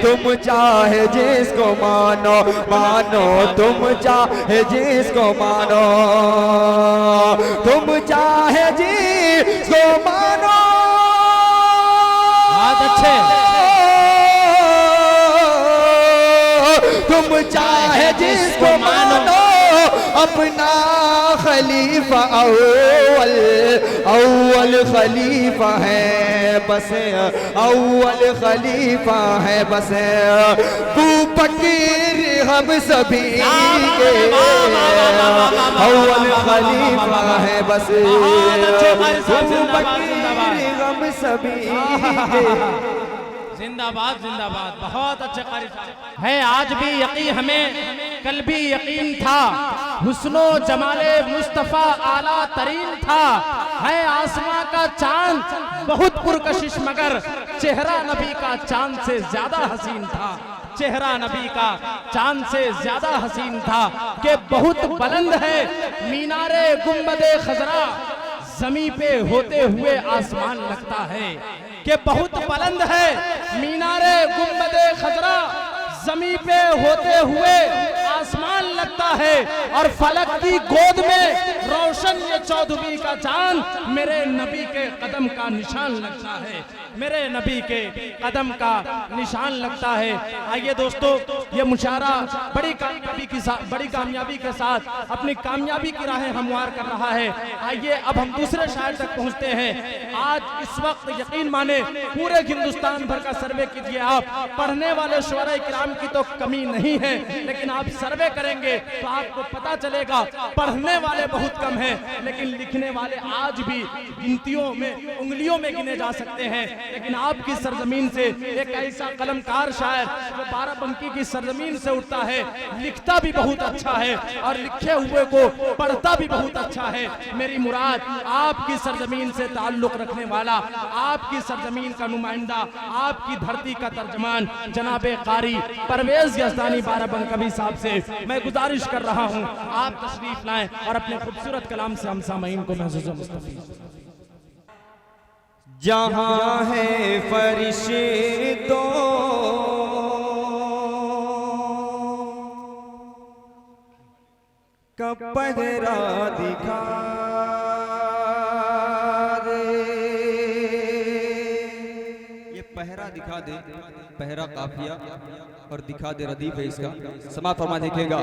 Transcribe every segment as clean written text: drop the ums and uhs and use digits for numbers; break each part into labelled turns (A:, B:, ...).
A: तुम चाहे जिसको मानो मानो, तुम चाहे जिसको मानो, तुम चाहे जिसको मानो।
B: बहुत अच्छे।
A: तुम चाहे जिसको मानो, अपना खलीफा अव्वल अव्वल खलीफा है बस, अव्वल खलीफा है बस। तू फकीर हम सभी के अव्वल खलीफा है बस, तू फकीर हम सभी के।
B: जिंदाबाद जिंदाबाद, बहुत अच्छे कारी साहब है। आज भी यकीन हमें, कल भी यकीन था, हुस्नो जमाले मुस्तफा आला तरीन था। है आसमां का चांद बहुत पुरकशिश, मगर चेहरा नबी का चांद से ज्यादा हसीन था। चेहरा नबी का चांद से ज्यादा हसीन था कि बहुत बुलंद है मीनारे गुंबदे खजरा, जमी पे होते हुए आसमान लगता है। कि बहुत बुलंद है मीनारे गुंबदे खजरा, जमी पे होते हुए आसमान लगता है। और फलक की गोद में रोशन ये चौदहवीं का चांद, मेरे नबी के कदम का निशान लगता है, मेरे नबी के कदम का निशान लगता है। आइए दोस्तों, ये मुशायरा बड़ी कामयाबी के साथ अपनी कामयाबी की राहें हमवार कर रहा है। आइए अब हम दूसरे शायर तक पहुंचते हैं। आज इस वक्त यकीन माने पूरे हिंदुस्तान भर का सर्वे कीजिए आप, पढ़ने वाले शुअरा किराम की तो कमी नहीं है, लेकिन आप सर्वे करेंगे तो आपको पता चलेगा पढ़ने वाले बहुत कम हैं, लेकिन लिखने वाले आज भी गिनतियों में, उंगलियों में गिने जा सकते हैं। लेकिन आपकी सरजमीन से एक ऐसा कलमकार शायर जो बाराबंकी की सरजमीन से उठता है, लिखता भी बहुत अच्छा है और लिखे हुए को पढ़ता भी बहुत अच्छा है। मेरी मुराद आपकी सरजमीन से ताल्लुक रखने वाला, आपकी सरजमीन का नुमाइंदा, आपकी धरती का तर्जमान जनाबे कारी परवेज यज़दानी बाराबंकी साहब से मैं गुजारिश कर रहा हूं, आप तशरीफ लाएं और अपने खूबसूरत कलाम से हम सामईन को महसूस मुस्तफ़ी।
A: जहाँ है फरिश्तों का पहरा दिखा दे, ये पहरा दिखा दे, पहरा काफिया और दिखा दे रदीफ है इसका। समा फरमा देखेगा।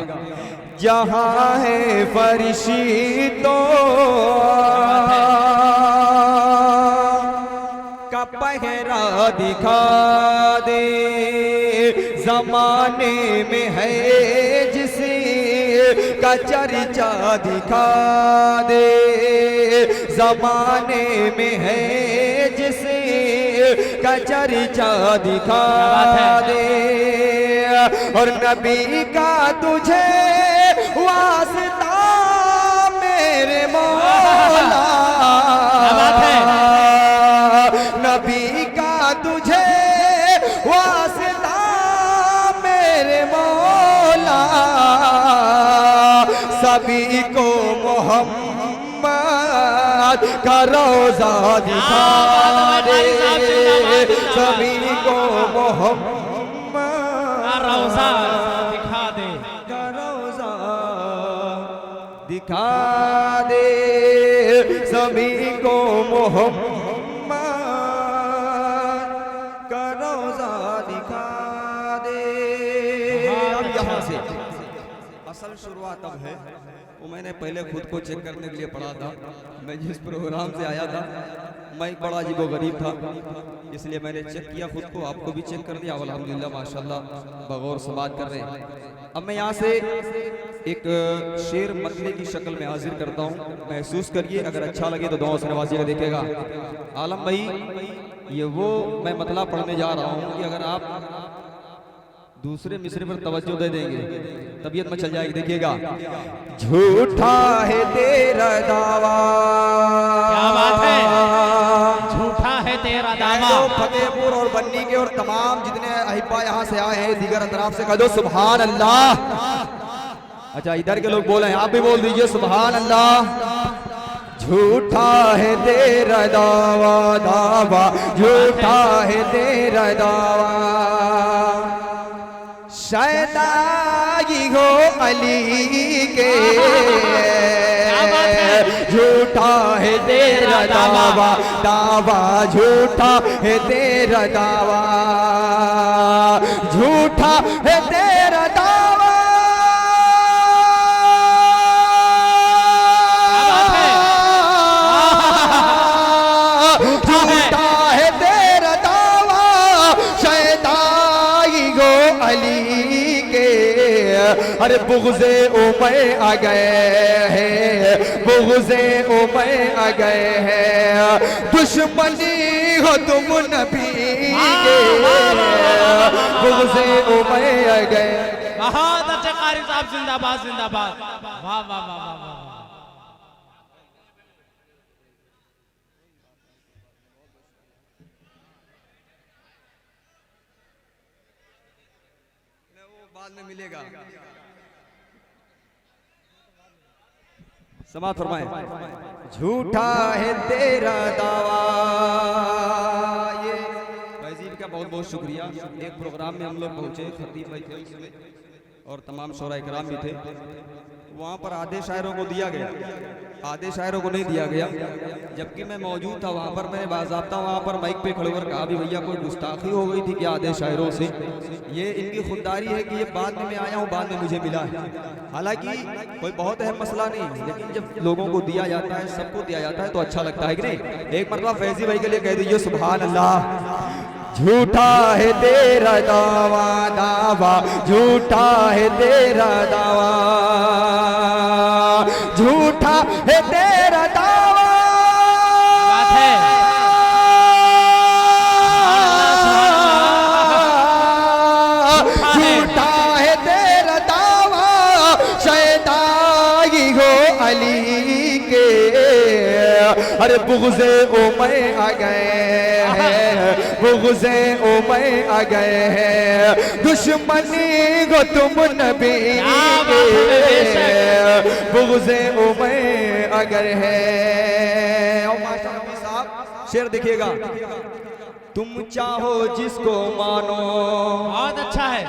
A: जहाँ है फरिश्तों का पहरा दिखा दे, जमाने में है जिसे का चर्चा दिखा दे, जमाने में है जिसे का चर्चा दिखा दे। और नबी का तुझे वास्ता मेरे मौला, नबी का तुझे वास्ता मेरे मौला, सभी को मोहम्मद का रोजा दिखा दे, सभी को मोहम्मद का रोजा दिखा दे, का रोजा दिखा दे, सभी को मोहम्मद का रोजा दिखा दे। अब यहाँ से असल शुरुआत अब है, वो मैंने पहले खुद को चेक करने के लिए पढ़ा था। मैं जिस प्रोग्राम से आया था मैं बड़ा अजीबो गरीब था, इसलिए मैंने चेक किया खुद को, आपको भी चेक कर दिया। अल्हम्दुलिल्लाह माशाल्लाह बगौर समात कर रहे हैं। अब मैं यहाँ से एक शेर मतले की शक्ल में हाजिर करता हूँ, महसूस करिए, अगर अच्छा लगे तो दुआ से नवाजिएगा। देखेगा आलम भाई, ये वो मैं मतला पढ़ने जा रहा हूँ कि अगर आप दूसरे मिसरे पर तवज्जो दे देंगे तबीयत में चल जाएगी। देखिएगा। झूठा है तेरा दावा,
B: क्या बात है, झूठा है तेरा दावा।
A: फतेहपुर और बन्नी के और तमाम जितने अहिब्बा यहाँ से आए हैं दीगर अतराफ से कह दो सुभान अल्लाह। अच्छा इधर के लोग बोले, आप भी बोल दीजिए सुभान अल्लाह। झूठा है तेरा दावा, दावा झूठा है तेरा दावा, शैदाई हो अली के, झूठा है तेरा दावा, दावा झूठा है तेरा दावा, झूठा है तेरा दावा, झूठा है तेरा दावा, शैदाई गो अली के। अरे बुग़्ज़े उमर आ गए हैं, बुग़्ज़े उमर आ गए हैं, दुश्मनी हो तुम नबी के, बुग़्ज़े उमर आ गए।
B: बहुत अच्छे कारी साहब, जिंदाबाद जिंदाबाद, वाह वाह वाह वाह वाह।
A: बाद में मिलेगा। समाप्त फरमाएं। झूठा है तेरा दावा। ये फैजीब का बहुत बहुत शुक्रिया। एक प्रोग्राम में हम लोग पहुंचे, खतीब भाई थे उसमें और तमाम शोरा इकराम भी थे। वहाँ पर आधे शायरों को दिया गया, आधे शायरों को नहीं दिया गया, जबकि मैं मौजूद था वहाँ पर। मैंने बाज़ाब्ता वहाँ पर माइक पे खड़े होकर कहा भी भैया कोई गुस्ताखी हो गई थी क्या आधे शायरों से? ये इनकी खुददारी है कि ये बाद में मैं आया हूँ, बाद में मुझे मिला है। हालांकि कोई बहुत अहम मसला नहीं, लेकिन जब लोगों को दिया जाता है, सबको दिया जाता है तो अच्छा लगता है कि नहीं। एक मरतबा फैजी भाई के लिए कह दीजिए सुभान अल्लाह। झूठा है तेरा दावा, दावा झूठा है तेरा दावा, झूठा है तेरा दावा, झूठा है तेरा दावा, शैदाई हो अली के। अरे बुग़्ज़े उमर आ गए हैं, बुग़्ज़े उमर आ गए हैं, दुश्मनी को तुम नबी के, बुग़्ज़े उमर आ गए हैं। और माशाअल्लाह साहब शेर देखिएगा, तुम चाहो जिसको मानो।
B: बहुत अच्छा है,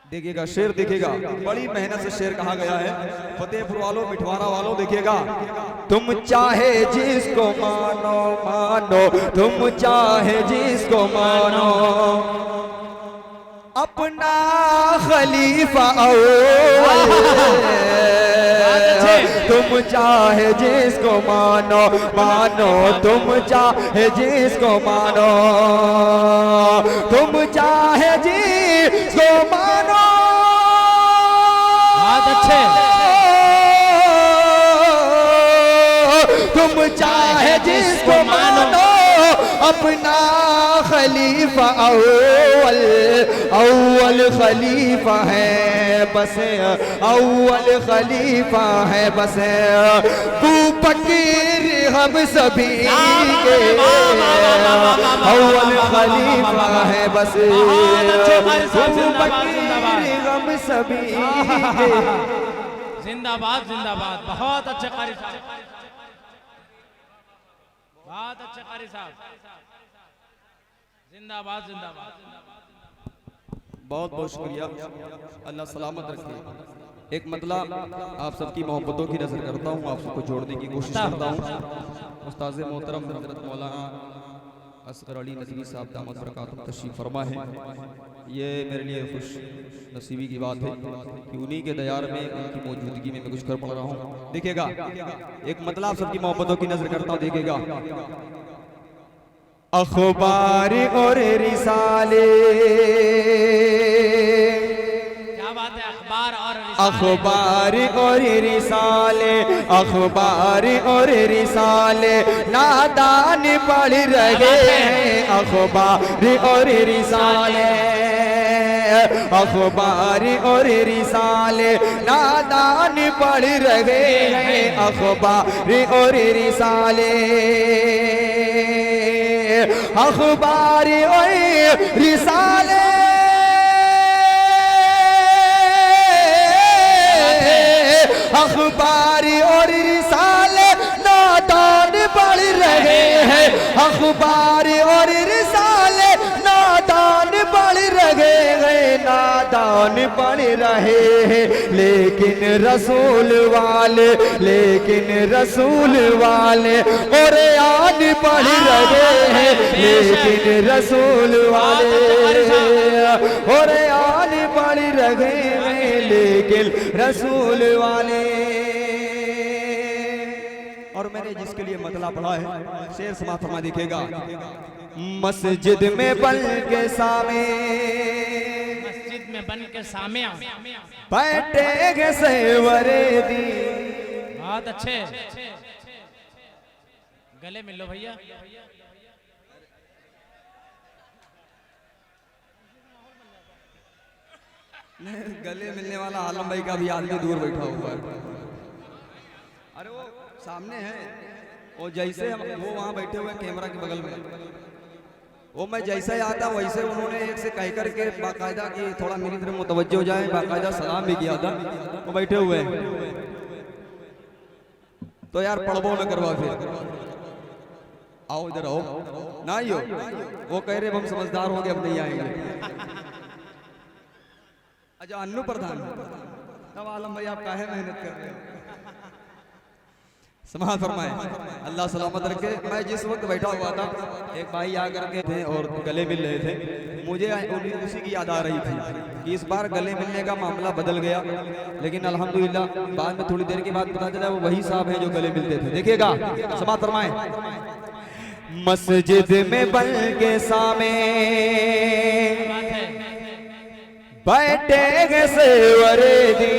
A: देखिएगा शेर, देखिएगा बड़ी मेहनत से शेर कहा गया है। फतेहपुर वालों, मिठवारा वालों देखिएगा, तुम चाहे जिसको मानो मानो, तुम चाहे जिसको मानो, अपना खलीफा अव्वल, तुम चाहे जिसको मानो मानो, तुम चाहे जिसको मानो, तुम चाहे जिसको मानो।
B: बहुत अच्छे,
A: तुम चाहे जिसको मानो, अपना खलीफा अव्वल, अव्वल खलीफा है बस, अव्वल खलीफा है बस, तू फकीर हम सभी के, अव्वल खलीफा है बस, तू फकीर हम सभी के।
B: जिंदाबाद जिंदाबाद, बहुत अच्छे कारी साहब, बहुत अच्छे कारी साहब, जिंदाबाद जिंदाबाद।
A: बहुत बहुत शुक्रिया, अल्लाह सलामत रखे। एक मतलब आप सबकी मोहब्बतों की नज़र करता हूँ, आप सबको जोड़ने की कोशिश करता हूँ। उस्ताद मोहतरम हज़रत मौलाना असगर अली नदवी साहब दामद बरकातुहू तशरीफ़ फरमा है। ये मेरे लिए खुश नसीबी की बात है कि उन्हीं के दयार में, उनकी मौजूदगी में मैं कुछ कर पा रहा हूँ। देखिएगा एक मतलब सबकी मोहब्बतों की नज़र करता हूँ, देखिएगा अखबार और रिसाले,
B: क्या बात है, अखबार और
A: अखबार और रिसाले, अखबार और रिसाले नादान पढ़ रहे हैं, अखबार और रिसाले, अखबार और रिसाले नादान पढ़ रहे हैं, अखबार और रिसाले, अखबार और रिसाले, अखबार और रिसाले नादान पढ़ रहे हैं, अखबार और रिसाले नादान पढ़ रहे हैं, आदान पढ़ रहे हैं, लेकिन रसूल वाले और आन पढ़ रहे हैं, लेकिन रसूल वाले और आन पढ़ रहे हैं, लेकिन रसूल वाले। और मैंने जिसके लिए मतला पढ़ा है शेर समाप्त फरमा दिखेगा। मस्जिद में बन के सामे,
B: मस्जिद में बन के सामे
A: बैठे गे सेवरे दी।
B: बहुत अच्छे, गले मिल लो भैया।
A: गले मिलने वाला आलम भाई का भी आदमी दूर बैठा हुआ है। अरे वो सामने है, वो जैसे हम वो वहाँ बैठे हुए कैमरा के बगल में, वो मैं जैसे ही आता वैसे उन्होंने एक से कह करके बाकायदा कि थोड़ा मेरी तरफ मुतवज्जो हो जाए, बाकायदा सलाम भी किया था। वो बैठे हुए हैं तो यार पढ़बो न करवा, फिर आओ इधर आओ ना ही हो। वो कह रहे हम समझदार हो गए, अब नहीं आएंगे। अच्छा अन्नू प्रधान, तब आलम भाई आप काहे मेहनत कर रहे हो? समाज फरमाए, अल्लाह सलामत रखे। मैं जिस वक्त बैठा हुआ था एक भाई आकर के थे और गले मिल रहे थे, मुझे उसी की याद आ रही थी कि इस बार गले मिलने का मामला बदल गया, लेकिन अल्हम्दुलिल्लाह बाद में थोड़ी देर के बाद पता चला वो वही साहब हैं जो गले मिलते थे। देखिएगा समाज फरमाए। मस्जिद में बन के सामे बैठे गे सेवरे दी,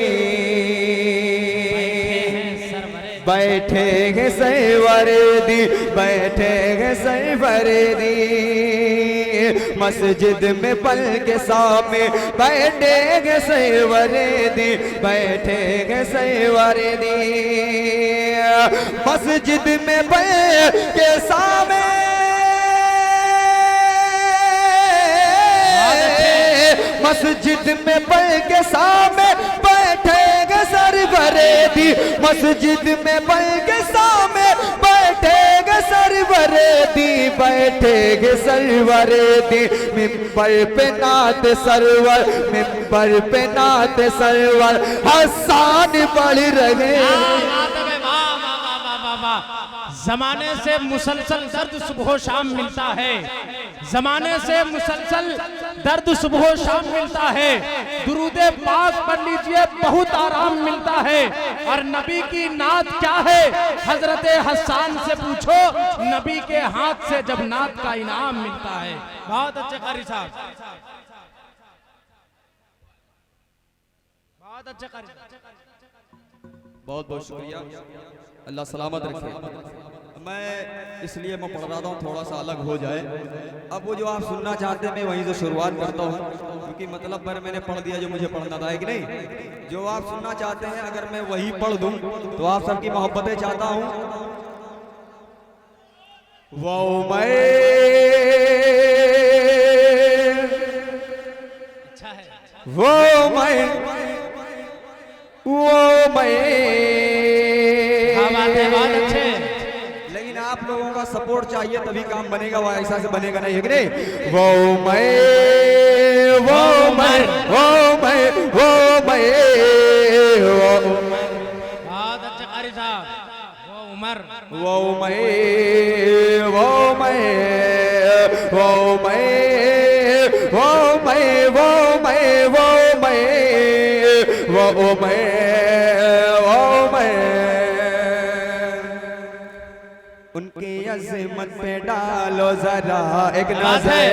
A: बैठे गे सेवरे दी, बैठे गे सेवरे दी। मस्जिद में पल के सामने बैठे गे सेवरे दी, बैठे गे सेवरे दी। मस्जिद में पल के सामने मस्जिद में पल के सामने बैठेगे सरवरे दी, मस्जिद में पल के सामने बैठेगे सरवरे दी, बैठेगे सरवरे दी। मिंबर पे नात सरवर, मिंबर पे नात सरवर हसान पढ़ रहे।
B: जमाने से मुसलसल दर्द सुबह शाम मिलता है, जमाने से मुसलसल दर्द सुबह शाम मिलता है। दुरूदे पाक पढ़ लीजिए बहुत आराम मिलता है। और नबी की नात क्या है हजरत हसन से पूछो, नबी के हाथ से जब नात का इनाम मिलता है। बहुत अच्छे कारी साहब, बहुत अच्छे कारी साहब,
A: बहुत बहुत शुक्रिया, अल्लाह सलामत रखे। मैं इसलिए मैं पढ़ रहा था थोड़ा सा अलग हो जाए। अब वो जो आप सुनना चाहते हैं मैं वहीं से शुरुआत करता हूँ, क्योंकि मतलब पर मैंने पढ़ दिया जो मुझे पढ़ना था, है कि नहीं? जो आप सुनना चाहते हैं अगर मैं वही पढ़ दूं तो आप सबकी मोहब्बतें चाहता हूँ। वो मैं
B: अच्छा है,
A: वो मैं
B: बहुत अच्छे।
A: लेकिन आप लोगों का सपोर्ट चाहिए तभी काम बनेगा, वो ऐसा से बनेगा नहीं, है कि नहीं? वो मैं वो मैं वो मैं वो मैं
B: बहुत अच्छे कारी साहब। वो उमर,
A: वो मैं वो मैं वो मैं वो मैं वो मैं वो मैं वो मैं वो मैं उनकी अज़मत पे डालो जरा एक नजर।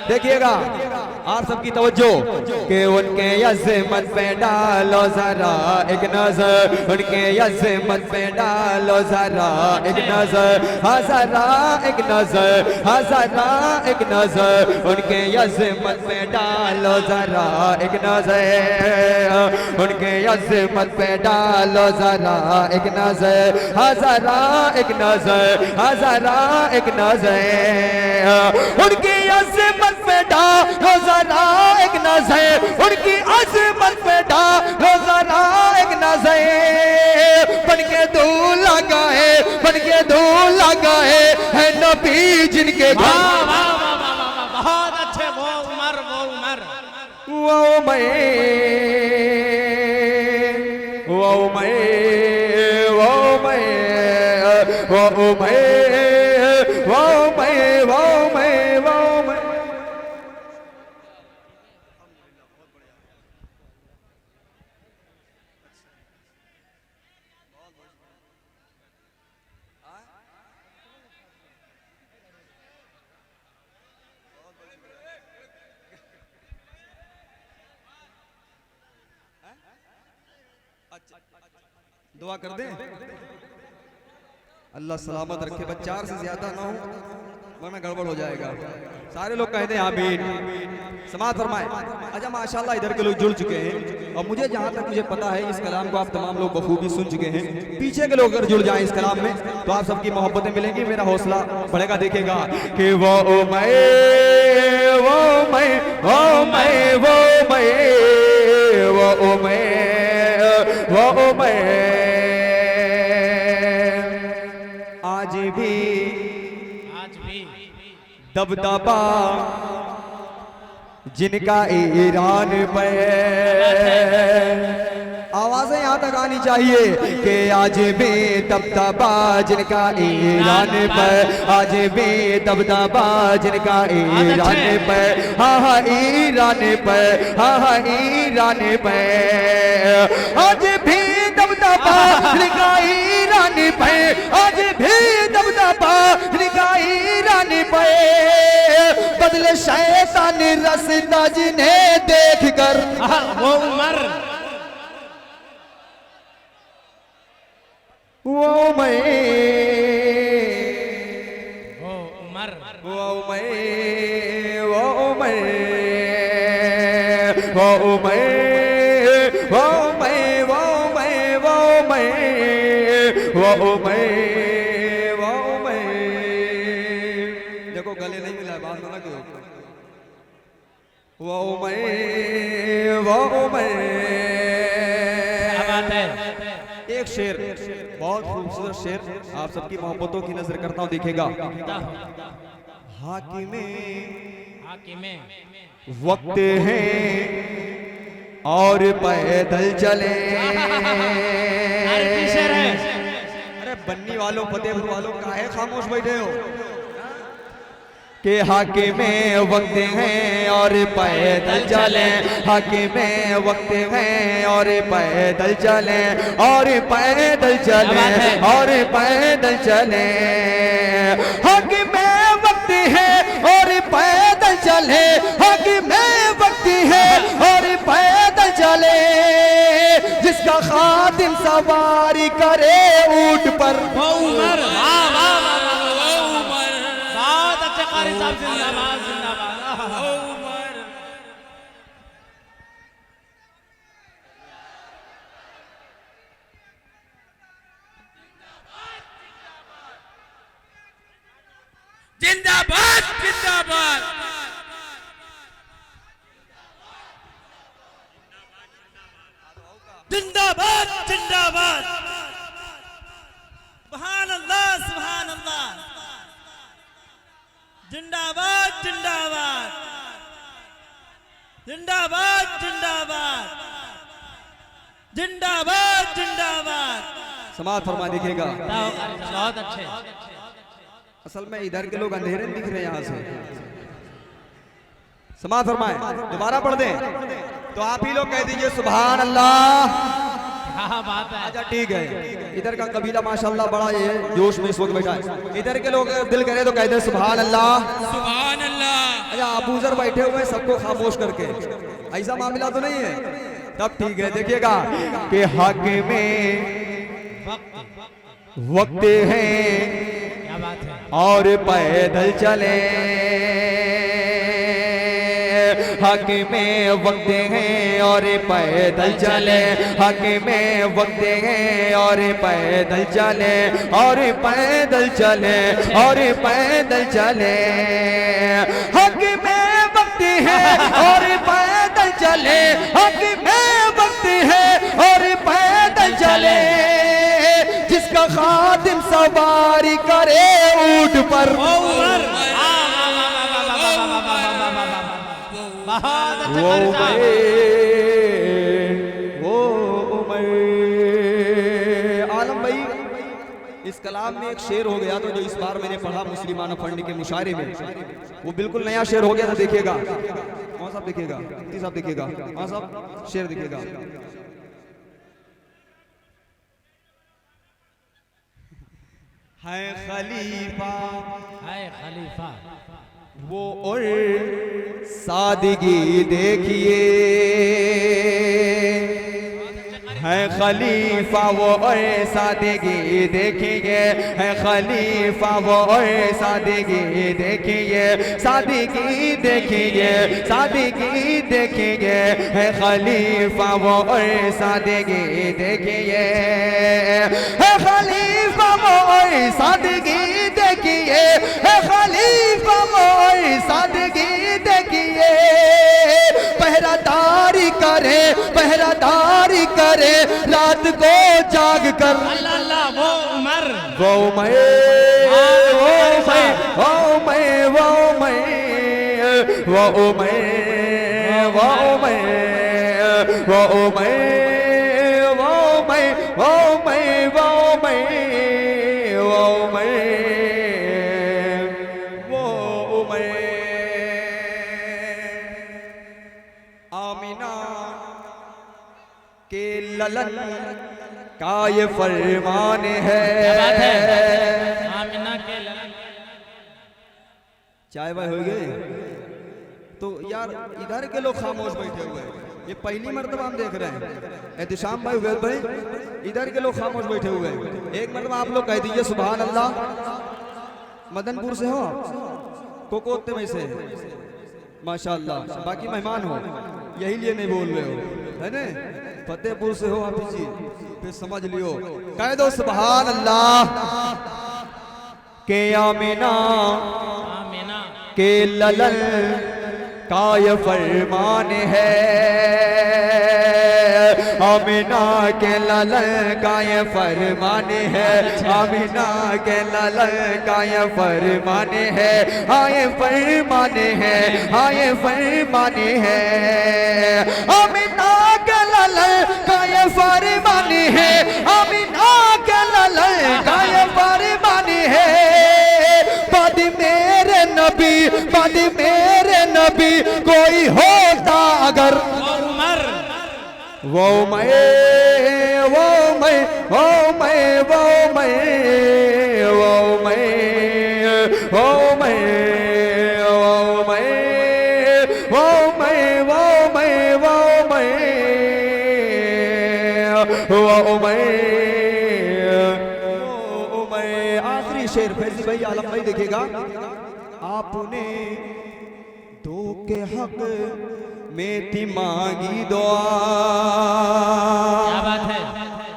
A: देखिएगा आप सबकी तवज्जो कि उनके अज़मत पे डालो जरा एक नजर, उनके अज़मत पे डालो जरा एक नजर, हज़रा एक नजर, हज़रा एक नजर, उनके अज़मत पे डालो जरा एक नजर, उनके अज़मत पे डालो जरा एक नजर, हज़रा एक नजर, हज़रा एक नजर, उनकी अज़मत पे डालो जरा एक नजर, उनकी अज़मत पे डालो जरा एक नजर। बन के दूर लगाए, बन के दूर लगाए है नबी जिनके
B: बहुत अच्छे। वो उमर, वो उमर,
A: वो मैं वो मैं वो मैं वो मैं वो मैं वो मैं वो मैं। दुआ कर दे अल्लाह सलामत रखे, बस 4 से ज्यादा ना हो वरना गड़बड़ हो जाएगा। सारे लोग कहते हैं आमीन, समाअत फरमाए। अच्छा माशाल्लाह इधर के लोग जुड़ चुके हैं और मुझे जहां तक मुझे पता है इस कलाम को आप तमाम लोग बखूबी सुन चुके हैं। पीछे के लोग अगर जुड़ जाएं इस कलाम में तो आप सबकी मोहब्बतें मिलेंगी, मेरा हौसला बढ़ेगा। देखेगा कि वो मैं वो मैं वो मैं वो मैं वो मैं वो मैं आज भी दबदबा जिनका ईरान पे, आवाजें यहाँ तक आनी चाहिए कि आज भी दबदबा जिनका ईरान पे, आज भी दबदबा जिनका ईरान पे, हाँ हाँ ईरान पे, हाँ हाँ ईरान पे, आज भी दबदबा जिनका ईरान पे, आज भी दबदबा जिनका ईरान पे, बदले शैतान रस्ता जिन्हें देख कर
B: वो उमर
A: वो मैं
B: वो उमर
A: वो मैं वो मैं वो मैं वो मैं वो मैं वो मैं वो मैं वो मैं। देखो गले नहीं मिला, बात ना करो। वो मैं वो मैं।
B: क्या बात है।
A: एक शेर, बहुत खूबसूरत शेर, आप सबकी मोहब्बतों की नजर करता हूं, देखेगा। हाकिमे वक्त है और पैदल चले। अरे बन्नी वालों फतेहपुर वालों काहे खामोश बैठे हो कि हाकिमे वक्त है और पैदल चले, हाकिमे वक्त है और पैदल चले, और पैदल चले और पैदल चले, हाकिमे वक्त है और पैदल चले, हाकिमे वक्त है और पैदल चले, जिसका खादिम सवारी करे ऊंट पर।
B: वो उमर, वाह वाह वाह उमर, बहुत अच्छे कारी साहब, जिंदाबाद जिंदाबाद। वो उमर
C: जिंदाबाद जिंदाबाद जिंदाबाद जिंदाबाद। सुभान अल्लाह सुभान अल्लाह। जिंदाबाद जिंदाबाद जिंदाबाद जिंदाबाद जिंदाबाद जिंदाबाद।
A: समाअत फरमा, देखिएगा।
B: बहुत अच्छे।
A: असल में इधर के लोग अंधेरे में दिख रहे हैं यहाँ से। समाअत फरमाए, दोबारा पढ़ दें तो आप ही लोग कह दीजिए सुभान अल्लाह।
B: हाँ बात है।
A: अच्छा ठीक है, इधर का कबीला माशाल्लाह बड़ा ये जोश में इस वक्त बैठा है। इधर के लोग दिल करे तो कहते हैं सुभान अल्लाह
C: सुभान अल्लाह।
A: अच्छा अबू जर बैठे हुए हैं सबको खामोश करके, ऐसा मामला तो नहीं है? तब ठीक है, देखिएगा कि हक में वक्त है
B: क्या बात है।
A: और पैदल चले, हक में वक्त है और पैदल चले, हक में वक्त है और पैदल चले, और पैदल चले और पैदल चले, हक में वक्त है और पैदल चले, हक में वक्त है और पैदल चले, जिसका खादिम सवारी करे ऊंट पर।
B: बहुत अच्छे
A: वो
B: कारी साहब।
A: उमर आलम भाई, इस कलाम में एक शेर हो गया तो जो इस बार मैंने पढ़ा मुस्लिमाना फंड के मुशायरे में, वो बिल्कुल नया शेर हो गया था। देखिएगा कौन साहब, देखिएगा मुफ्ती साहब, देखिएगा हाँ साहब, शेर देखिएगा। है खलीफा
B: है खलीफा
A: वो और सादगी देखिए, है खलीफा वो और सादगी देखिए, है खलीफा वो और सादगी देखिए, सादगी देखिए, सादगी देखिए, है खलीफा वो और सादगी देखिए, है खलीफा वो और सादगी देखिए, है खलीफा वो और सादगी देखिए, पहरादारी करे, पहरादारी करे रात को जाग कर।
B: अल्लाह अल्लाह, वो उमर,
A: वो मैं, वो मैं, वो मैं, वो मैं, वो मैं, वो मैं, वो मैं, वो मैं, वो मैं, वो मैं, वो मैं, वो मैं। आमिना के ललन का ये फरमान
B: क्या बात है।
A: है।
B: आमिना के ललन।
A: चाय वाय हो गए तो यार इधर के लोग खामोश बैठे हुए हैं, ये पहली मर्तबा हम देख रहे हैं। एहतिशाम भाई, उबैद भाई, इधर के लोग खामोश बैठे हुए हैं। एक मर्तबा आप लोग कह दीजिए सुभान अल्लाह। मदनपुर से हो, कोकोते में से, माशाअल्लाह। बाकी मेहमान हो, यही लिए नहीं बोल रहे हो, है ना। फतेहपुर से हो हाफिज जी, फिर समझ लियो, कह दो सुभान अल्लाह। के आमिना
B: आमिना
A: के ललन का ये फरमान है, आमिना के ललन का ये फरमान है, आमिना के ललन का ये फरमान है, हाँ ये फरमान है, हाँ ये फरमान है, आमिना के ललन का ये फरमान है, आमिना के ललन का ये फरमान है। बाद मेरे नबी, बाद मेरे नबी कोई होता अगर,
B: वो उमर,
A: वो मैं, वो मैं, वो मैं, वो मैं, वो मैं, वो मैं, वो मैं, वो मैं, वो मैं, वो मैं। आखिरी शेर फैजी भाई, आलम भाई देखिएगा। आपने दो के हक में थी मांगी दुआ,
B: क्या बात है।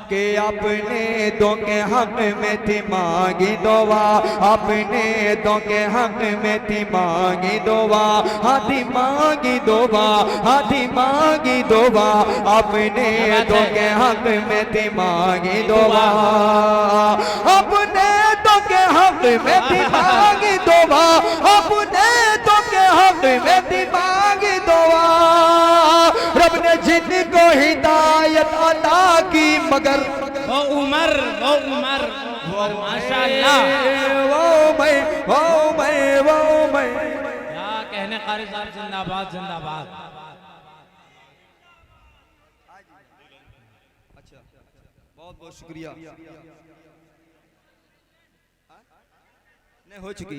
A: के अपने दो के हक में थी मांगी दुआ, अपने दो के हक में थी मांगी दुआ, हाथी मांगी दुआ, हाथी मांगी दुआ, अपने दो के हक में थी मांगी दुआ, अपने दो के हक में थी मांगी दुआ, अपने दो के हक में थी मांगी दुआ। रब ने जिनको हिदायत अता की मगर,
B: वो उमर, वो उमर, वो माशाअल्लाह।
A: वो मैं, वो मैं, वो मैं।
B: क्या कहने कारी साहब, जिंदाबाद जिंदाबाद।
A: अच्छा, बहुत बहुत शुक्रिया। नहीं हो चुकी।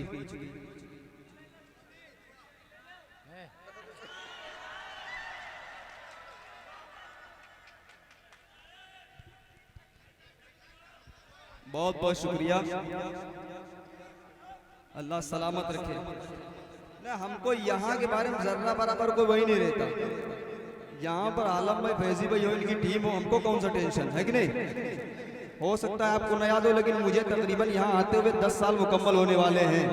A: बहुत बहुत शुक्रिया, अल्लाह सलामत रखे। ना हमको यहाँ के बारे में जर्रा बराबर कोई वही नहीं रहता। यहाँ पर आलम भाई, फैजी भाई हो, इनकी टीम हो, हमको कौन सा टेंशन है कि नहीं। हो सकता है आपको न याद हो, लेकिन मुझे तकरीबन यहाँ आते हुए 10 साल मुकम्मल होने वाले हैं।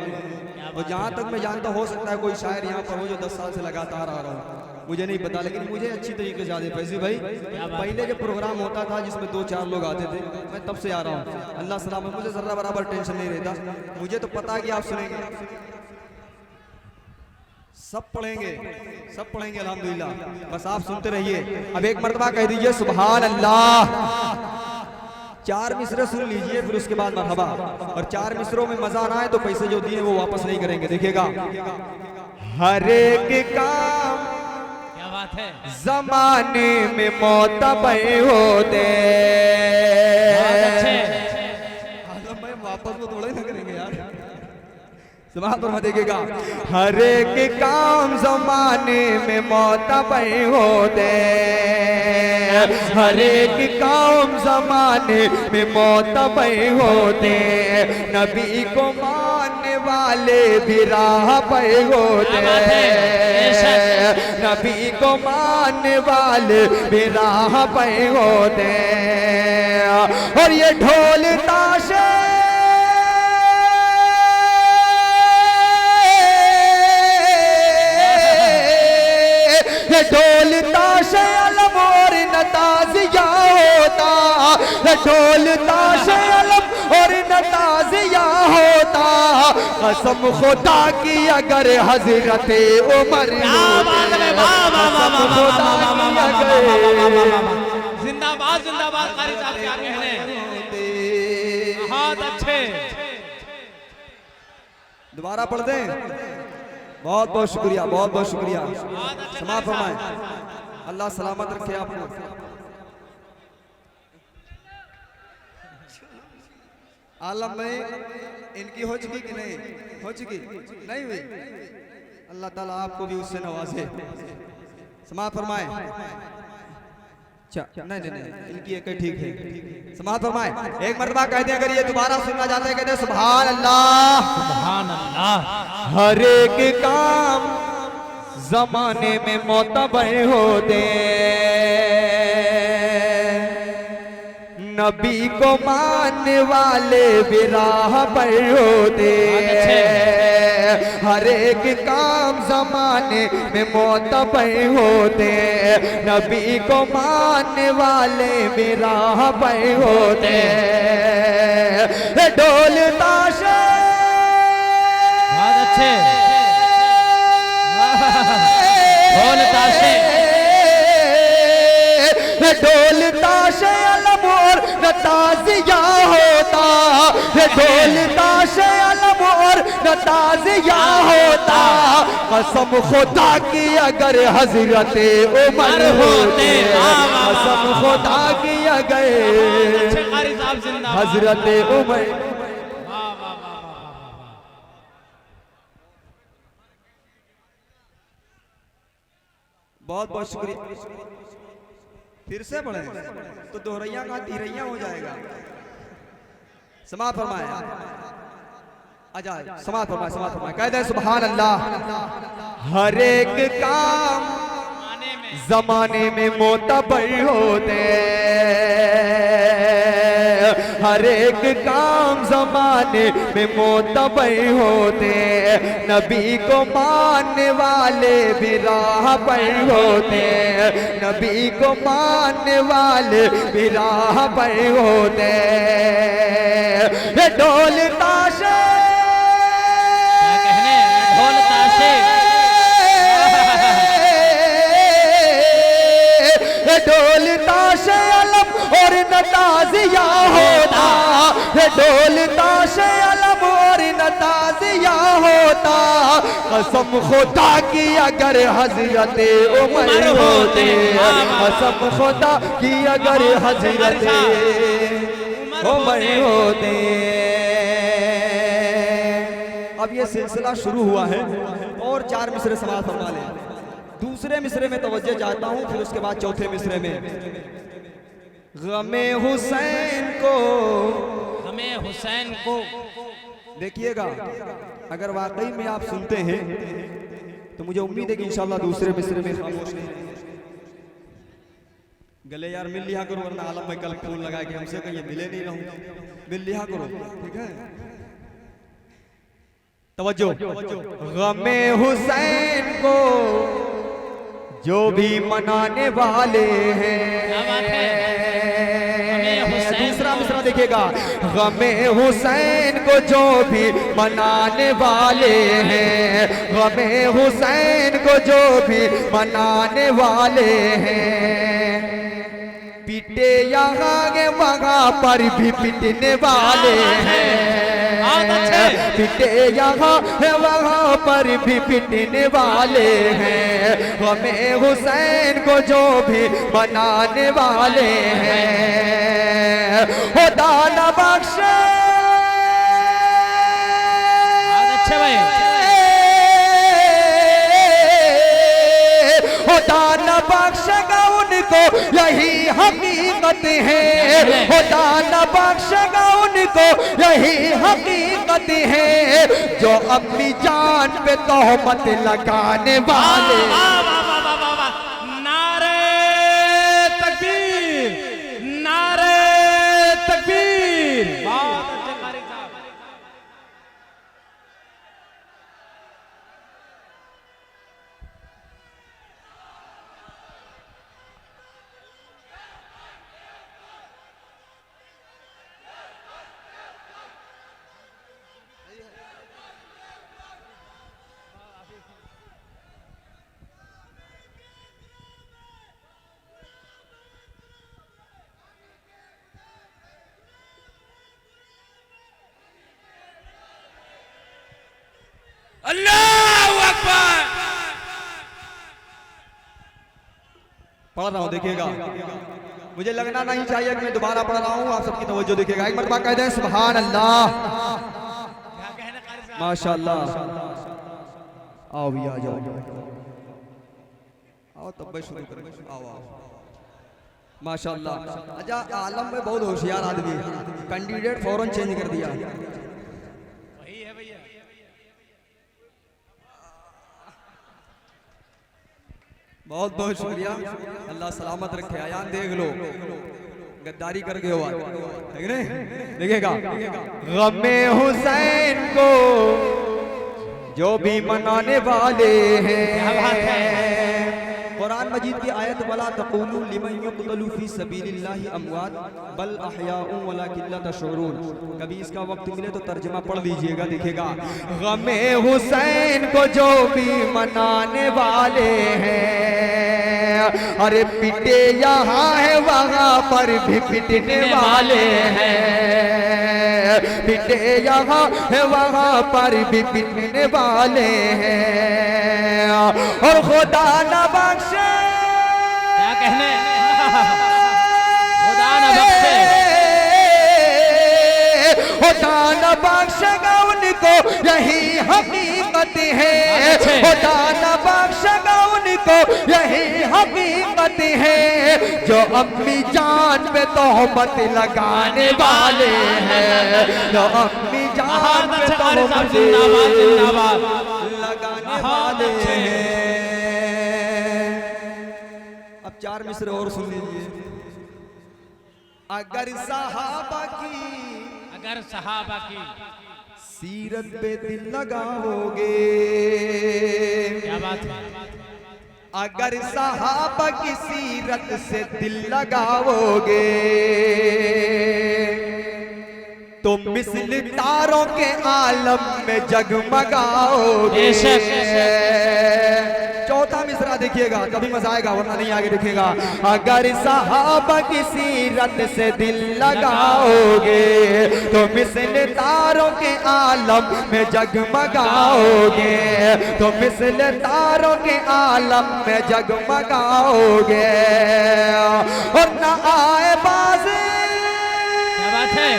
A: और जहाँ तक मैं जानता, हो सकता है कोई शायर यहाँ पर हो जो 10 साल से लगातार आ रहा हूँ, मुझे नहीं पता, लेकिन मुझे अच्छी तरीके से याद है फैजी भाई। पहले जब प्रोग्राम होता था जिसमें 2-4 लोग आते थे, मैं तब से आ रहा हूँ। अल्लाह सलामत, मुझे जर्रा बराबर टेंशन नहीं रहता। मुझे तो पता है कि आप सुनेंगे। सब पढ़ेंगे अल्हम्दुलिल्लाह, बस आप सुनते रहिए। अब एक मर्तबा कह दीजिए सुभान अल्लाह। 4 मिसरे सुन लीजिए, फिर उसके बाद मरहबा। और 4 मिसरों में मजा ना आए तो पैसे जो दिए वो वापस नहीं करेंगे। देखिएगा, हर एक काम
B: क्या बात है,
A: जमाने में मोतबर होते। भाई वापस वो थोड़ा ही ना करेंगे यार। समाज पर देखिएगा, हर एक काम जमाने में मोतबर होते। हर एक काम जमाने में मोतबर होते। नबी को मानने वाले भी राह पर होते। नबी को मानने वाले भी राह पर होते। और ये ढोल ताशे ढोल ताशे अलम और नताजिया होता। ढोल ताशे अलम और नताजिया होता। कसम खुदा की अगर हजरत उमर
B: जिंदाबाद जिंदाबाद। कारी साहब क्या कहने, बहुत अच्छे।
A: दोबारा पढ़ दें। बहुत बहुत शुक्रिया, बहुत बहुत शुक्रिया। समाप्त फरमाएं। अल्लाह सलामत रखे आपको। आलम भाई इनकी हो चुकी कि नहीं हो चुकी? नहीं हुई। अल्लाह ताला आपको भी उससे नवाजे। समाप्त फरमाएं। नहीं इनकी एक ठीक है। समाप्त फरमाएं। एक मर्तबा कहते हैं, अगर ये दोबारा सुनना चाहते हैं कहते हैं सुभान अल्लाह,
B: सुभान अल्लाह।
A: हर एक काम जमाने में मोतबर होते। नबी को मानने वाले भी राह पर होते। हर एक काम जमाने में मोतबर होते। नबी को मानने वाले भी राह पर होते। ढोल ताशे
B: बहुत अच्छे। ढोल ताशे
A: ढोल ताशे अलम और नताजिया होता। ढोल ताशे अलम और नताजिया होता। कसम खुदा की अगर हजरत उमर होते। कसम खुदा की अगर हजरत उमर। बहुत बहुत शुक्रिया। फिर से पढ़े तो दोहरैया का तीरैया हो जाएगा। समाप्त फरमाया। आजाद समाप्त फरमाया। कहते हैं सुभान अल्लाह। हर एक काम जमाने में मोतबर होते। हर एक काम जमाने में मोतबर होते। नबी को मानने वाले भी राह पर होते। नबी को मानने वाले भी राह पर होते। ढोल ताशे
B: क्या कहने, ढोल ताशे
A: ढोल ताशे अलम और नताजिया होता। ढोल ताशे अलम और नताजिया होता। कसम खुदा की अगर हजरत उमर होते। कसम खुदा की अगर हजरत उमर होते। अब ये सिलसिला शुरू हुआ है और 4 मिसरे समाप्त फरमा लें। दूसरे मिसरे में तवज्जो चाहता हूं, फिर उसके बाद चौथे मिसरे में गमे हुसैन को।
B: हमें हुसैन को
A: देखिएगा, अगर वाकई में आप सुनते हैं तो मुझे उम्मीद है कि इंशाल्लाह दूसरे मिसरे में खामोश नहीं रहेंगे। गले यार मिल लिया करो, वरना आलम भाई कल फोन लगा के हमसे कहीं मिले नहीं रहूं। मिल लिया करो, ठीक है? तवज्जो। गमे हुसैन को जो भी मनाने वाले हैं।
B: क्या बात है, हमें
A: दूसरा मिसरा देखिएगा, गमे हुसैन को जो भी मनाने वाले हैं, गमे हुसैन को जो भी मनाने वाले हैं, पीटे यहाँ वहाँ पर भी पिटने वाले हैं, पिटे यहाँ वहाँ पर भी पिटने वाले हैं, हमें हुसैन को जो भी मनाने वाले हैं, खुदा न बख्शे खुदा न बख्शेगा उनको यही हकीकत है, खुदा न बख्शेगा उनको यही हकीकत है, जो अपनी जान पे तोहमत लगाने वाले।
B: नारे तकबीर, नारे तकबीर।
C: अल्लाहू अकबर।
A: पढ़ रहा हूँ देखिएगा, मुझे लगना नहीं चाहिए कि मैं दोबारा पढ़ रहा हूँ, आप सबकी तवज्जो देखिएगा। एक मरतबा कह दें सुभान अल्लाह, माशाअल्लाह। आओ भी आ जाओ, आओ तब मैं शुरू करें। आओ आओ, माशाअल्लाह। अच्छा, आलम में बहुत होशियार आदमी, कैंडिडेट फौरन चेंज कर दिया। बहुत बहुत शुक्रिया, अल्लाह सलामत रखे। आयान देख लो, गद्दारी करके हुआ देखिएगा, गमे हुसैन को जो भी मनाने वाले हैं, कुरान मजीद की आयत वला तक़ूलू लिमन युक़तलू फ़ी सबीलिल्लाहि अमवात बल अहयाउन वलाकिन ला तशऊरून। कभी इसका वक्त मिले तो तर्जुमा पढ़ लीजिएगा, देखिएगा। गमे हुसैन को जो भी मनाने वाले हैं, अरे पिटे यहाँ है वहाँ पर भी पिटने वाले हैं, पिटे यहाँ है वहाँ पर भी पिटने वाले हैं, और खुदा न बख्शे,
B: क्या कहने, खुदा न बख्शे,
A: खुदा न बख्शेगा उनको यही हकीकत है, खुदा न बख्शेगा उनको यही हकीकत है, जो अपनी जान पे तोहमत लगाने वाले हैं, जो अपनी जान पे तोहमत लगाने वाले हैं। अब चार मिसरे और सुन लीजिए। अगर सहाबा की सीरत पे दिल लगाओगे,
B: क्या बात है,
A: अगर सहाबा की सीरत से दिल लगाओगे, तो मिसल तारों के आलम में जगमगाओगे। चौथा मिसरा देखिएगा, कभी मजा आएगा, वरना नहीं आगे देखिएगा। अगर सहाबा की सीरत से दिल लगाओगे, तो मिसल तारों के आलम में जगमगाओगे, तो मिसल तारों के आलम में जगमगाओगे, और न आए बाज,
B: क्या बात है,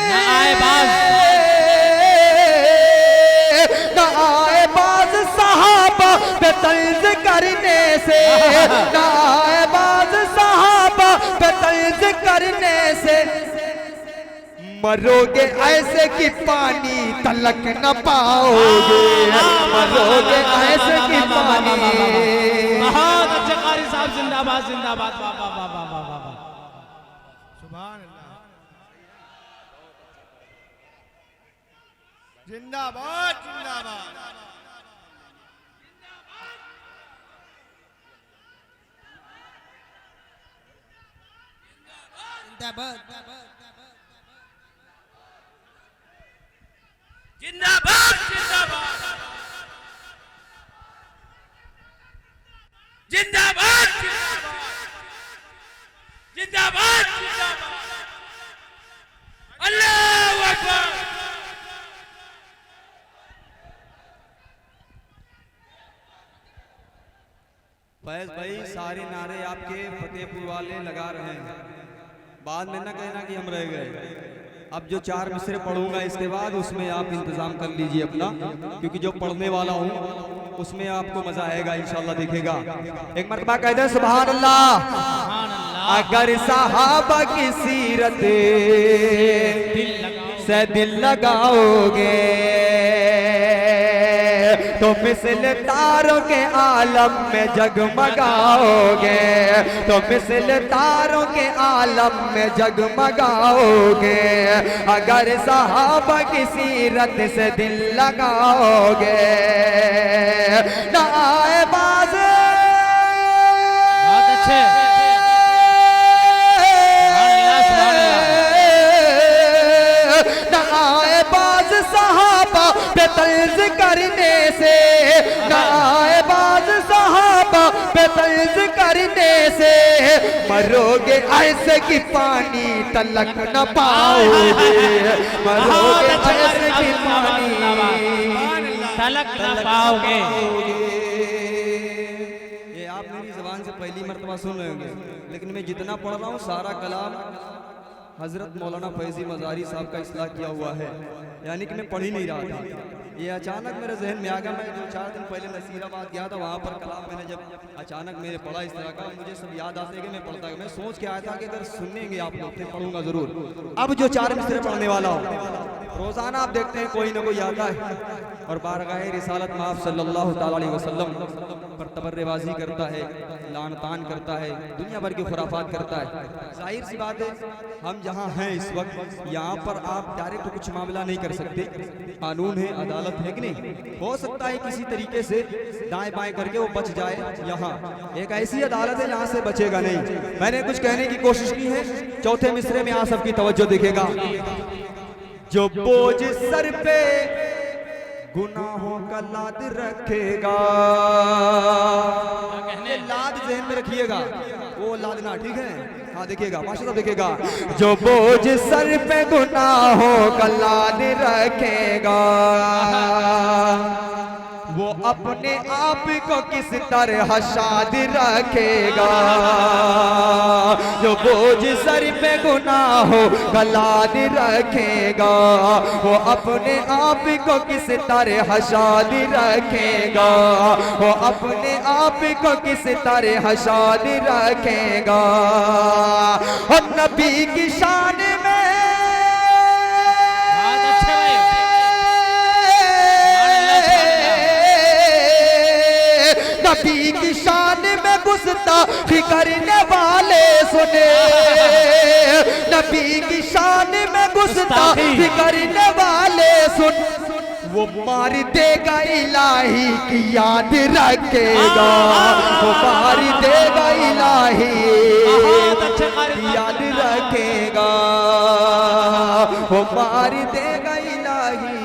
B: न आए बाज,
A: न आए बाज सहाबा पे तंज करने से, न आए बाज सहाबा पे तंज करने से, मरोगे ऐसे कि पानी तलक न पाओगे, मरोगे ऐसे कि पानी।
B: बहुत अच्छे कारी साहब, जिंदाबाद जिंदाबाद, वाह वाह वाह वाह वाह वाह, सुभान अल्लाह,
C: जिंदाबाद जिंदाबाद। जिंदाबाद जिंदाबाद जिंदाबाद जिंदाबाद जिंदाबाद अल्लाहू अकबर।
A: फैज भाई सारे नारे आपके फतेहपुर वाले लगा रहे हैं, बाद में ना कहना कि हम रह गए। अब जो 4 मिसरे पढ़ूंगा इसके बाद उसमें आप इंतजाम कर लीजिए अपना, क्योंकि जो पढ़ने वाला हूँ उसमें आपको मजा आएगा इंशाल्लाह, देखेगा। एक मरतबा कह दे सुभान अल्लाह। अगर सहाबा की सीरत से दिल लगाओगे तो मिसल तारों के आलम में जगमगाओगे, तो मिसल तारों के आलम में जगमगाओगे। अगर सहाबा की सीरत से दिल लगाओगे ना आए बाज।
B: बहुत अच्छे।
A: ना आए बाज सहाबा पे तर्ज करने से, ना आए बाज सहाबा पे तर्ज करने से। मरोगे ऐसे कि पानी तलक न पाओगे, मरोगे ऐसे कि पानी
B: तलक न पाओगे।
A: ये आप मेरी ज़बान से पहली मर्तबा सुन रहे होंगे, लेकिन मैं जितना पढ़ रहा हूँ सारा कलाम हजरत मौलाना फैजी मज़ारी साहब का इस्लाह किया हुआ है, यानी कि मैं पढ़ ही नहीं रहा था। ये अचानक मेरे जहन में आ गया। मैं 2-4 दिन पहले नसीराबाद गया था, वहाँ पर कलाम मैंने जब अचानक मेरे पढ़ा इस तरह का, मुझे सब याद आते कि मैं पढ़ता। मैं सोच के आया था कि अगर सुनेंगे आप लोग तो पढ़ूंगा ज़रूर। अब जो 4 मिसरे पढ़ने वाला हूँ, रोज़ाना आप देखते हैं कोई ना कोई आता है और बारगाह रिसालत में आप सल्लल्लाहु ताला अलैहि वसल्लम पर तबर्रेबाजी करता है, लानतान करता है, दुनिया भर की खुराफात करता है। जाहिर सी बात है हम जहाँ हैं इस वक्त, यहाँ पर आप डायरेक्ट कुछ मामला नहीं कर सकते, कानून है, अदालत है कि नहीं। हो सकता है किसी तरीके से दाएं बाएं करके वो बच जाए। यहाँ एक ऐसी अदालत है जहाँ से बचेगा नहीं। मैंने कुछ कहने की कोशिश की है, चौथे मिसरे में आप सबकी तवज्जो दिखेगा। जो बोझ सर पे गुनाहों का लाद रखेगा, ये लाद ज़हन में रखिएगा, वो लादना, ठीक है। हाँ देखिएगा, माशाल्लाह देखिएगा। जो बोझ सर पे गुनाहों का लाद रखेगा वो अपने आप को किस तरह शाद रखेगा। जो बोझ सर पे गुनाहों का लाद रखेगा वो अपने आप को किस तरह शाद रखेगा, वो अपने आप को किस तरह शाद रखेगा। और नबी की शान में नबी की शान में गुस्ताखी करने वाले सुने, नबी की शान में गुस्ताखी करने वाले सुन। वो मार देगा इलाही की याद रखेगा, वो मार देगा इलाही की याद रखेगा, वो मार देगा इलाही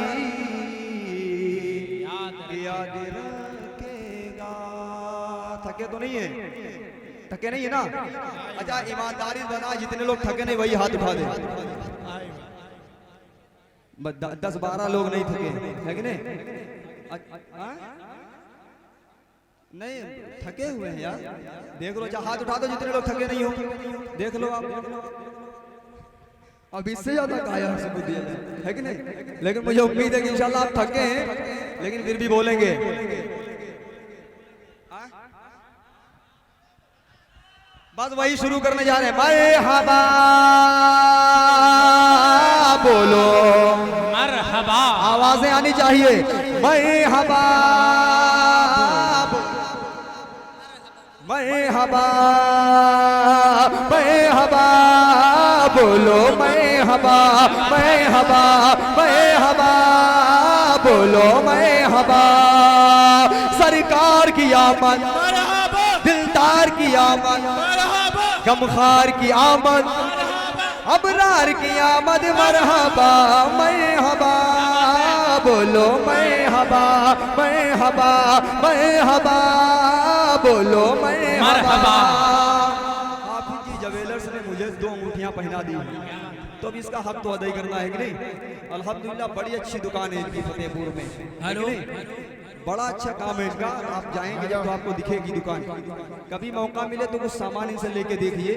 A: याद रखेगा। थके तो नहीं है? थके नहीं है ना? अच्छा ईमानदारी बना, जितने लोग थके नहीं वही हाथ उठा दे। 10-12 लोग नहीं थके है कि नहीं? नहीं थके हुए हैं यार, देख लो, हाथ उठा दो जितने लोग थके नहीं हो, देख लो आप। अब इससे ज्यादा कहा यार सबूत दिया है कि नहीं? लेकिन मुझे उम्मीद है कि इंशाल्लाह आप थके हैं, लेकिन फिर भी बोलेंगे। बस वही शुरू करने जा रहे हैं। मरहबा बोलो,
B: मरहबा,
A: आवाजें आनी चाहिए। मरहबा मरहबा मरहबा बोलो, मरहबा मरहबा मरहबा बोलो, मरहबा। सरकार की आमद, दिलदार की आमद, गमखार की आमद, अबरार की आमद मरहबा मरहबा बोलो मरहबा मरहबा मरहबा बोलो मरहबा। हाफिज जी ज्वेलर्स ने मुझे 2 अंगूठियां पहना दी, तो अब इसका हक तो अदा ही करना है कि नहीं। अल्हम्दुलिल्लाह बड़ी अच्छी दुकान है इनकी फतेहपुर में,
C: हेलो।
A: बड़ा अच्छा काम है इनका। आप जाएंगे जब तो आपको दिखेगी दुकान, कभी मौका मिले तो कुछ सामान इनसे लेके देखिए,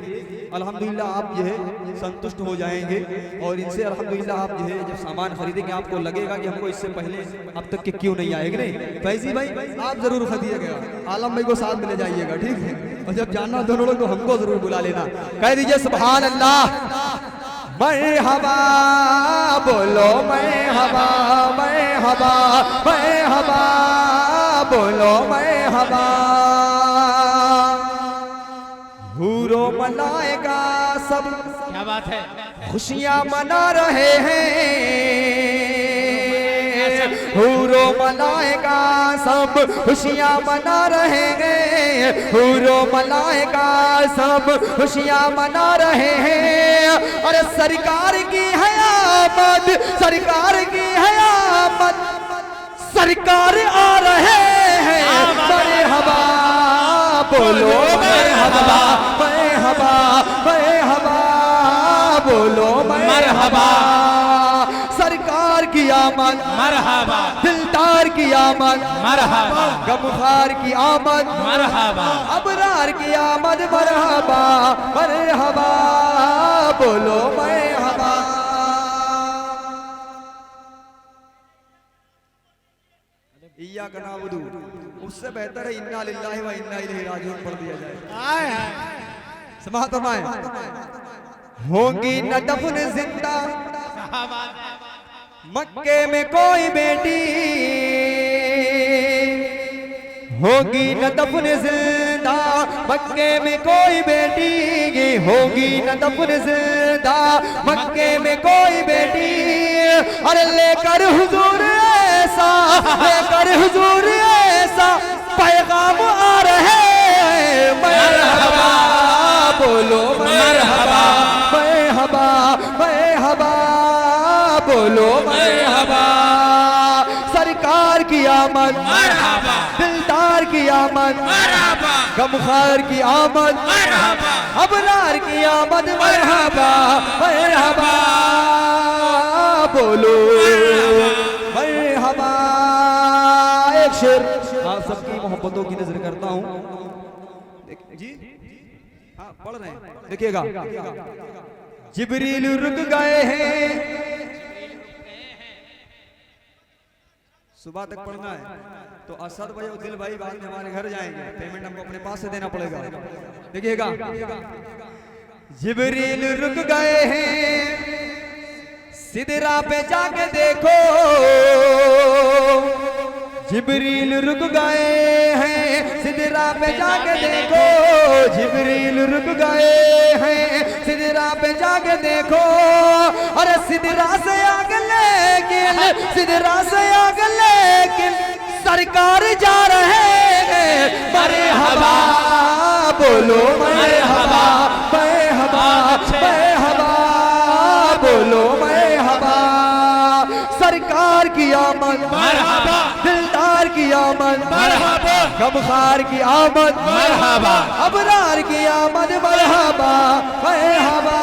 A: अल्हम्दुलिल्लाह आप जो है संतुष्ट हो जाएंगे। और इनसे अल्हम्दुलिल्लाह आप जो है जब सामान खरीदेंगे आपको लगेगा कि हमको इससे पहले अब तक के क्यों नहीं आएगी नहीं। फैजी भाई आप जरूर खरीदिएगा, आलम भाई को साथ में ले जाइएगा, ठीक है। और जब जानना दोनों लोग तो हमको जरूर बुला लेना, कह दीजिए सुभान अल्लाह मरहबा बोलो मरहबा मरहबा मरहबा बोलो मरहबा। हूरो मलाएगा सब
B: क्या बात है,
A: खुशियां मना रहे हैं। हूरो मलाएगा सब खुशियां मना रहे हैं। हूरो मलाएगा सब खुशियां मना रहे हैं। अरे सरकार की है आमद, सरकार की है आमद, सरकार आ रहे हैं। मरहबा बोलो मरहबा मरहबा मरहबा बोलो मरहबा। सरकार की आमद
B: मरहबा,
A: दिलदार की आमद
B: मरहबा,
A: गमखार की आमद
B: मरहबा,
A: अबरार की आमद मरहबा मरहबा बोलो मरहबा। इय्याका नअबुदु, उससे बेहतर है इन्ना लिल्लाहि व इन्ना इलैहि राजिऊन पढ़ दिया जाए। समाअत फरमाएं। होगी न दफन जिंदा मक्के में कोई बेटी, होगी न दफन जिंदा मक्के में कोई बेटी, होगी न दफन जिंदा मक्के में कोई बेटी। अरे लेकर हुजूर ऐसा, लेकर हुजूर ऐसा पैगाम आ रहे हैं। मरहबा बोलो मरहबा मरहबा मरहबा बोलो मरहबा। सरकार की आमद
C: मरहबा,
A: दिलदार की आमद
C: मरहबा,
A: गमखार की आमद
C: मरहबा,
A: अबरार की आमद मरहबा मरहबा बोलो मरहबा। एक शेर आप सबकी मोहब्बतों की नजर करता हूँ जी, हाँ पढ़ रहे हैं, देखिएगा। जिब्रील रुक गए हैं, सुबह तक पढ़ना है तो असद भाई और दिल भाई बाद में हमारे घर जाएंगे, पेमेंट हमको अपने पास से देना पड़ेगा। देखिएगा। जिब्रील रुक गए हैं, सिदरा पे जाके देखो। जिब्रील रुक गए हैं, सिदरा पे जाके देखो। जिब्रील रुक गए हैं, सिदरा पे जाके देखो। अरे सिदरा से आगे लेकिन, सिदरा से आगे लेकिन सरकार जा रहे हैं। मरहबा बोलो मरहबा मरहबा मरहबा बोलो मरहबा। सरकार की आमद
B: मरहबा,
A: दिलदार की आमद
B: मरहबा,
A: गमखार की आमद
B: मरहबा,
A: अबरार की आमद मरहबा मरहबा